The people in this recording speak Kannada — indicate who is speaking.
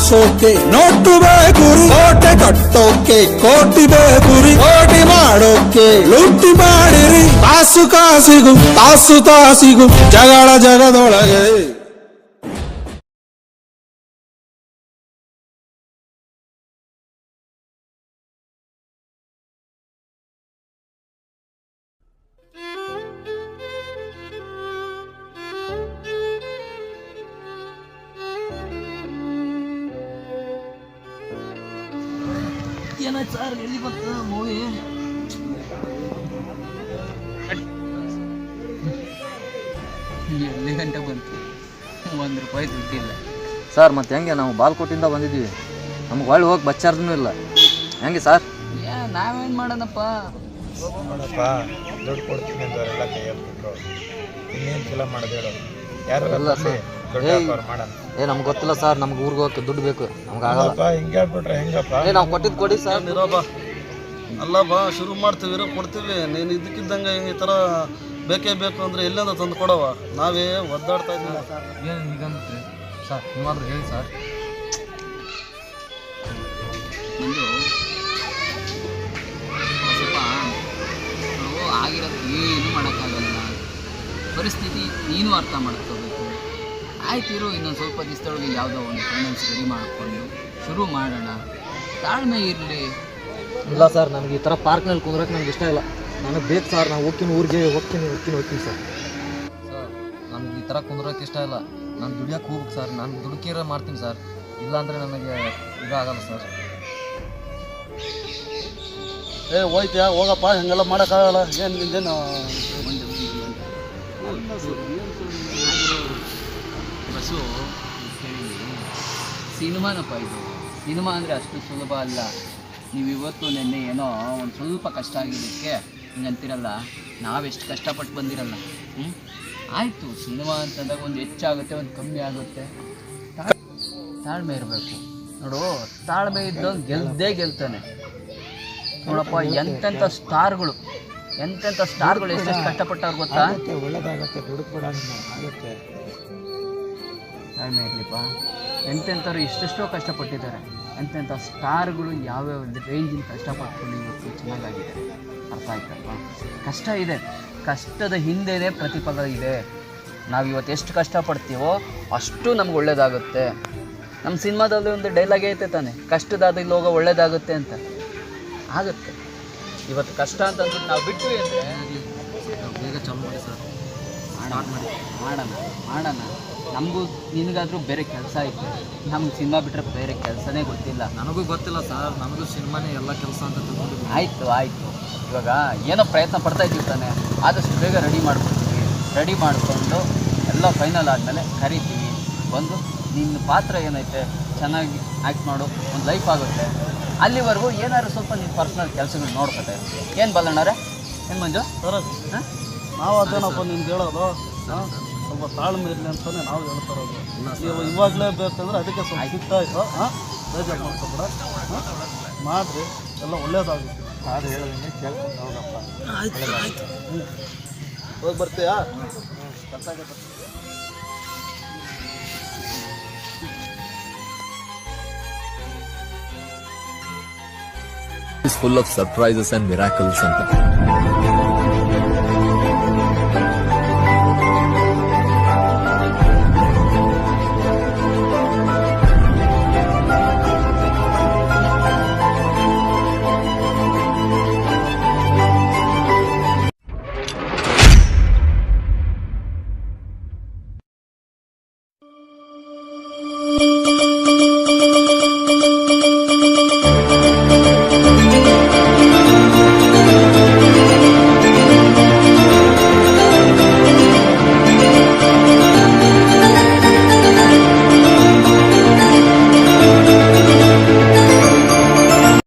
Speaker 1: ಹಾಕ್ಸೋಕೆ ನೋಟು ಬೇಕುರಿ, ಕೋಟೆ ಕಟ್ಟೋಕೆ ಕೋಟಿ ಬೇಕುರಿ, ಕೋಟಿ ಮಾಡೋಕೆ ಲೂಟಿ ಮಾಡಿರಿ, ಕಾಸು ಕಾಸಿಗೂ ತಾಸು ತಾಸಿಗೂ ಜಗಳ ಜಗದೊಳಗೆ.
Speaker 2: ಏನಾಯ್ತು ಸರ್, ಎಲ್ಲಿ ಬಂತು ಮೂವಿ? ಎಲ್ಲಿ ಗಂಟೆ ಬಂತು? ₹1 ದುಡ್ಡಿಲ್ಲ
Speaker 3: ಸರ್. ಮತ್ತೆ ಹೆಂಗೆ ನಾವು ಬಾಲ್ಕೋಟಿಂದ ಬಂದಿದ್ದೀವಿ, ನಮ್ಗೆ ಒಳ್ಳೆ ಹೋಗಿ ಬಸ್ ಚಾರ್ಜ್ನೂ ಇಲ್ಲ. ಹೆಂಗೆ ಸರ್?
Speaker 2: ನಾವೇನು ಮಾಡೋಣಪ್ಪ?
Speaker 4: ನೋಡಪ್ಪ, ದುಡ್ಡು ಕೊಡ್ತೀನಿ ಅಂದವರೆಲ್ಲ ಕೈ ಹಾಕ್ಬಿಟ್ರು. ಇನ್ನೇನು ಫಿಲಮ್ ಮಾಡೋದು ಹೇಳು? ಯಾರು
Speaker 3: ಇಲ್ಲ ಸರ್.
Speaker 4: ಮಾಡೋಣ.
Speaker 3: ನಮ್ಗೆ ಗೊತ್ತಿಲ್ಲ ಸರ್, ನಮ್ಗೆ ಊರಿಗೆ ಹೋಗಕ್ಕೆ ದುಡ್ಡು ಬೇಕು, ನಮ್ಗೆ ಆಗಲ್ಲ.
Speaker 4: ಹಿಂಗೆ ಹೇಳ್ಬಿಟ್ರೆ ಹೆಂಗಪ್ಪ?
Speaker 3: ನಾವು ಕೊಟ್ಟಿದ್ದು ಕೊಡಿ ಸರ್.
Speaker 5: ಇರೋಬಾ ಅಲ್ಲ ಬಾ, ಶುರು ಮಾಡ್ತೀವಿ, ಇರೋ ಕೊಡ್ತೀವಿ. ನೀನು ಇದಕ್ಕಿದ್ದಂಗೆ ಈ ಥರ ಬೇಕೇ ಬೇಕು ಅಂದರೆ ಎಲ್ಲಿಂದ ತಂದು ಕೊಡವ? ನಾವೇ ಒದ್ದಾಡ್ತಾ ಇದ್ದೀವಿ.
Speaker 3: ಏನು ಹೀಗಂತೆ ಸರ್? ನೀವಾದರೂ ಹೇಳಿ ಸರ್.
Speaker 2: ಒಂದು ಸ್ವಲ್ಪ ಆಗಿರೋದು ಏನು ಮಾಡೋಕ್ಕಾಗಲ್ಲ, ಪರಿಸ್ಥಿತಿ ನೀನು ಅರ್ಥ ಮಾಡ್ಕೋಬೇಕು. ಆಯ್ತು ಇರು, ಇನ್ನೊಂದು ಸ್ವಲ್ಪ ದಿವಸದೊಳಗೆ ಯಾವುದೋ ಒಂದು ಫೈನಾನ್ಸ್ ರೆಡಿ ಮಾಡಿಕೊಂಡು ಶುರು ಮಾಡೋಣ, ತಾಳ್ಮೆ ಇರಲಿ.
Speaker 3: ಇಲ್ಲ ಸರ್, ನನಗೆ ಈ ಥರ ಪಾರ್ಕ್ನಲ್ಲಿ ಕುಂದ್ರಕ್ಕೆ ನನಗೆ ಇಷ್ಟ ಇಲ್ಲ. ನನಗೆ ಬೇಕು ಸರ್, ನಾನು ಊರಿಗೆ ಹೋಗ್ತೀನಿ ಸರ್. ಸರ್, ನನಗೆ ಈ ಥರ ಕುಂದ್ರಕ್ಕೆ ಇಷ್ಟ ಇಲ್ಲ. ನಾನು ದುಡಿಯೋಕೆ ಹೋಗ್ಬೇಕು ಸರ್, ನಾನು ದುಡುಕಿರ ಮಾಡ್ತೀನಿ ಸರ್. ಇಲ್ಲಾಂದರೆ ನನಗೆ ಇದಾಗಲ್ಲ ಸರ್.
Speaker 5: ಹೋಯ್ತ್ಯಾ? ಹೋಗಪ್ಪ, ಹಿಂಗೆಲ್ಲ ಮಾಡೋಕ್ಕಾಗಲ್ಲ. ಏನು ನಿಂದೇನು
Speaker 2: ಬಸ್ಸು ಸಿನಿಮಾನಪ್ಪ ಇದು. ಸಿನಿಮಾ ಅಂದರೆ ಅಷ್ಟು ಸುಲಭ ಅಲ್ಲ. ನೀವು ಇವತ್ತು ನೆನ್ನೆ ಏನೋ ಒಂದು ಸ್ವಲ್ಪ ಕಷ್ಟ ಆಗಿದ್ದಕ್ಕೆ ಹಿಂಗಂತಿರಲ್ಲ, ನಾವೆಷ್ಟು ಕಷ್ಟಪಟ್ಟು ಬಂದಿರಲ್ಲ. ಆಯಿತು, ಸಿನಿಮಾ ಅಂತಂದಾಗ ಒಂದು ಹೆಚ್ಚಾಗುತ್ತೆ, ಒಂದು ಕಮ್ಮಿ ಆಗುತ್ತೆ. ತಾಳ್ಮೆ ಇರಬೇಕು ನೋಡು. ತಾಳ್ಮೆ ಇದ್ದವನು ಗೆಲ್ತಾನೆ ನೋಡಪ್ಪ. ಎಂತೆಂಥ ಸ್ಟಾರ್ಗಳು ಎಷ್ಟೆಷ್ಟು ಕಷ್ಟಪಟ್ಟವ್ರು ಗೊತ್ತಾ?
Speaker 4: ಒಳ್ಳೇದಾಗತ್ತೆ, ದುಡ್ಡು ಕೂಡ ಆಗುತ್ತೆ.
Speaker 2: ತಾಳ್ಮೆ ಇರಲಿಪ್ಪ. ಎಂತೆಂಥವ್ರು ಎಷ್ಟೆಷ್ಟೋ ಕಷ್ಟಪಟ್ಟಿದ್ದಾರೆ. ಎಂತೆಂಥ ಸ್ಟಾರ್ಗಳು ಯಾವ್ಯಾವ ರೇಂಜಿನ ಕಷ್ಟಪಟ್ಕೊಂಡು ಇವತ್ತು ಚೆನ್ನಾಗಾಗಿದೆ. ಅರ್ಥ ಆಯ್ತಪ್ಪ? ಕಷ್ಟ ಇದೆ, ಕಷ್ಟದ ಹಿಂದೆಯೇ ಪ್ರತಿಫಲ ಇದೆ. ನಾವು ಇವತ್ತು ಎಷ್ಟು ಕಷ್ಟಪಡ್ತೀವೋ ಅಷ್ಟು ನಮ್ಗೆ ಒಳ್ಳೇದಾಗುತ್ತೆ. ನಮ್ಮ ಸಿನಿಮಾದಲ್ಲಿ ಒಂದು ಡೈಲಾಗ್ ಐತೆ ತಾನೆ, ಕಷ್ಟದಾದಲ್ಲಿ ಹೋಗೋ ಒಳ್ಳೇದಾಗುತ್ತೆ ಅಂತ. ಆಗುತ್ತೆ. ಇವತ್ತು ಕಷ್ಟ ಅಂತ ಅಂದ್ಬಿಟ್ಟು ನಾವು ಬಿಟ್ವಿ ಅಂದರೆ
Speaker 3: ಬೇಗ ಚಾಲು ಮಾಡಿ ಸರ್.
Speaker 2: ಮಾಡೋಣ. ನಮಗೂ ನಿನಗಾದರೂ ಬೇರೆ ಕೆಲಸ ಐತೆ, ನಮ್ಗೆ ಸಿನಿಮಾ ಬಿಟ್ಟರೆ ಬೇರೆ ಕೆಲಸನೇ ಗೊತ್ತಿಲ್ಲ.
Speaker 3: ನನಗೂ ಗೊತ್ತಿಲ್ಲ ಸರ್, ನನಗೂ ಸಿನಿಮಾನೇ ಎಲ್ಲ ಕೆಲಸ ಅಂತ ತಿಳ್ಕೊಂಡು.
Speaker 2: ಆಯಿತು, ಇವಾಗ ಏನೋ ಪ್ರಯತ್ನ ಪಡ್ತಾ ಇದ್ದೀವಿ ತಾನೆ, ಆದಷ್ಟು ಬೇಗ ರೆಡಿ ಮಾಡಿಕೊಂಡು ಎಲ್ಲ ಫೈನಲ್ ಆದಮೇಲೆ ಕರಿತೀವಿ. ಒಂದು ನಿನ್ನ ಪಾತ್ರ ಏನೈತೆ ಚೆನ್ನಾಗಿ ಆ್ಯಕ್ಟ್ ಮಾಡು, ಒಂದು ಲೈಫ್ ಆಗುತ್ತೆ. ಅಲ್ಲಿವರೆಗೂ ಏನಾದ್ರು ಸ್ವಲ್ಪ ನಿಮ್ಮ ಪರ್ಸ್ನಲ್ ಕೆಲಸಗಳು ನೋಡ್ಕೊತಾರೆ. ಏನು ಬಲ್ಲಣ್ಣವ್ರೆ? ಏನು ಮಂಜು?
Speaker 5: ಹಾಂ, ನಾವು ಅದೇನಪ್ಪ ನಿಮ್ಗೆ ಹೇಳೋದು. ಸ್ವಲ್ಪ ತಾಳ್ಮೆ ಇರಲಿ ಅಂತಲೇ ನಾವು ಹೇಳ್ತಾ ಇರೋದು. ನೀವು ಇವಾಗಲೇ ಬೇಕಂದ್ರೆ ಅದಕ್ಕೆ ಸ್ವಲ್ಪ ಸಿಗ್ತಾಯಿತ್ತು. ಬೇಜಾರು ಮಾಡ್ಕೊಬೇಡ, ಮಾಡಿರಿ, ಎಲ್ಲ ಒಳ್ಳೇದಾಗುತ್ತೆ.
Speaker 4: ಅದು ಹೇಳೋದಂಗೆ ಕೇಳ್ಕೊಂಡು ಹೋಗಪ್ಪ.
Speaker 5: ಆಯ್ತು. ಹೋಗಿ ಬರ್ತೀಯಾ?
Speaker 6: is full of surprises and miracles.